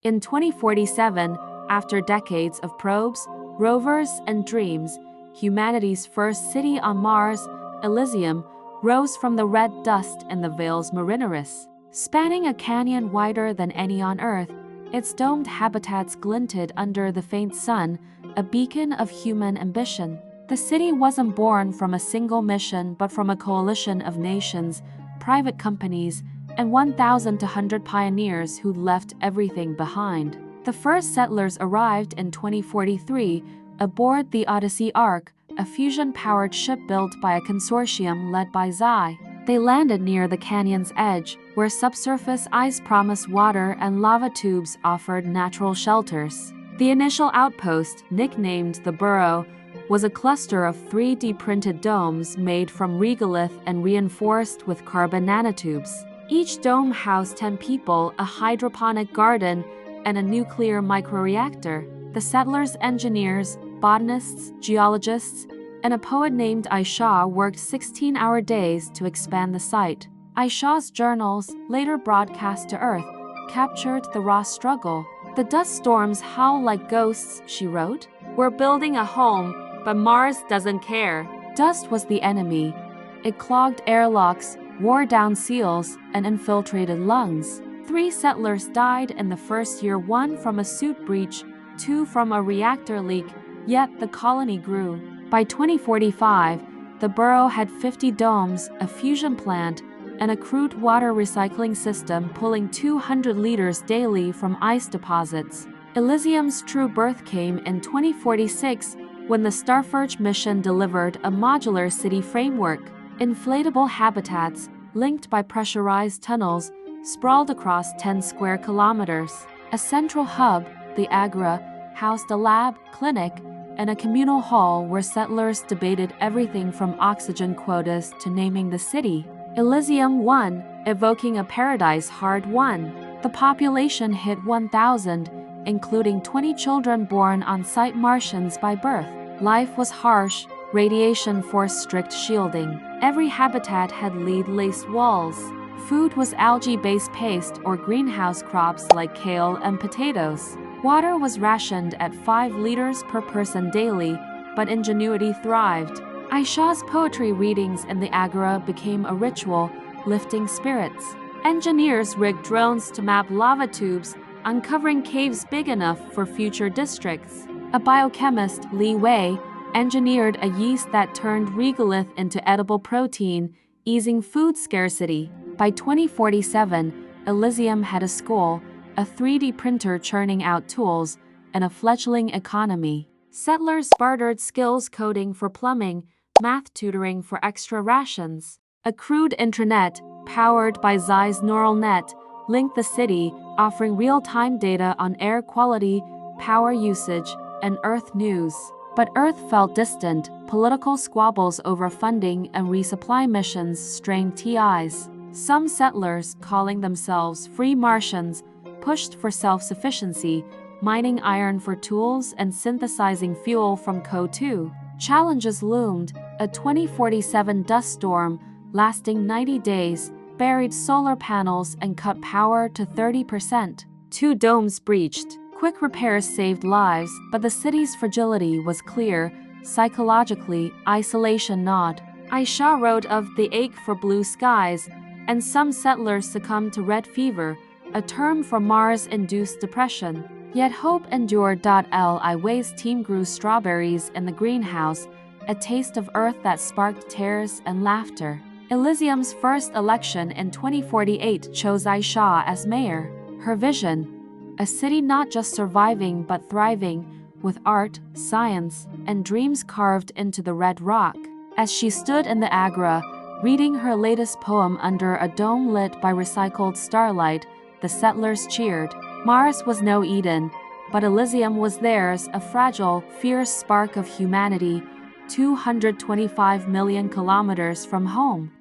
In 2047, after decades of probes, rovers, and dreams, humanity's first city on Mars, Elysium, rose from the red dust in the Valles Marineris. Spanning a canyon wider than any on Earth, its domed habitats glinted under the faint sun, a beacon of human ambition. The city wasn't born from a single mission but from a coalition of nations, private companies, and 1,200 pioneers who left everything behind. The first settlers arrived in 2043 aboard the Odyssey Ark, a fusion-powered ship built by a consortium led by Xi. They landed near the canyon's edge, where subsurface ice promised water and lava tubes offered natural shelters. The initial outpost, nicknamed the Burrow, was a cluster of 3D-printed domes made from regolith and reinforced with carbon nanotubes. Each dome housed 10 people, a hydroponic garden, and a nuclear microreactor. The settlers' engineers, botanists, geologists, and a poet named Aisha worked 16-hour days to expand the site. Aisha's journals, later broadcast to Earth, captured the raw struggle. "The dust storms howl like ghosts," she wrote. "We're building a home, but Mars doesn't care." Dust was the enemy. It clogged airlocks, wore down seals, and infiltrated lungs. 3 settlers died in the first year, 1 from a suit breach, 2 from a reactor leak, yet the colony grew. By 2045, the Burrow had 50 domes, a fusion plant, and a crude water recycling system pulling 200 liters daily from ice deposits. Elysium's true birth came in 2046 when the Starforge mission delivered a modular city framework. Inflatable habitats, linked by pressurized tunnels, sprawled across 10 square kilometers. A central hub, the Agora, housed a lab, clinic, and a communal hall where settlers debated everything from oxygen quotas to naming the city. Elysium won, evoking a paradise hard-won. The population hit 1,000, including 20 children born on-site Martians by birth. Life was harsh, radiation forced strict shielding. Every habitat had lead-laced walls. Food was algae-based paste or greenhouse crops like kale and potatoes. Water was rationed at 5 liters per person daily, but ingenuity thrived. Aisha's poetry readings in the Agora became a ritual, lifting spirits. Engineers rigged drones to map lava tubes, uncovering caves big enough for future districts. A biochemist, Li Wei, engineered a yeast that turned regolith into edible protein, easing food scarcity. By 2047, Elysium had a school, a 3D printer churning out tools, and a fledgling economy. Settlers bartered skills coding for plumbing, math tutoring for extra rations. A crude intranet, powered by Xi's neural net, linked the city, offering real-time data on air quality, power usage, and Earth news. But Earth felt distant. Political squabbles over funding and resupply missions strained TIs. Some settlers, calling themselves Free Martians, pushed for self-sufficiency, mining iron for tools and synthesizing fuel from CO2. Challenges loomed. A 2047 dust storm, lasting 90 days, buried solar panels and cut power to 30%. 2 domes breached. Quick repairs saved lives, but the city's fragility was clear. Psychologically, isolation gnawed. Aisha wrote of the ache for blue skies, and some settlers succumbed to red fever, a term for Mars-induced depression. Yet hope endured. Li Wei's team grew strawberries in the greenhouse, a taste of Earth that sparked tears and laughter. Elysium's first election in 2048 chose Aisha as mayor. Her vision: a city not just surviving but thriving, with art, science, and dreams carved into the red rock. As she stood in the Agora, reading her latest poem under a dome lit by recycled starlight, the settlers cheered. Mars was no Eden, but Elysium was theirs, a fragile, fierce spark of humanity, 225 million kilometers from home.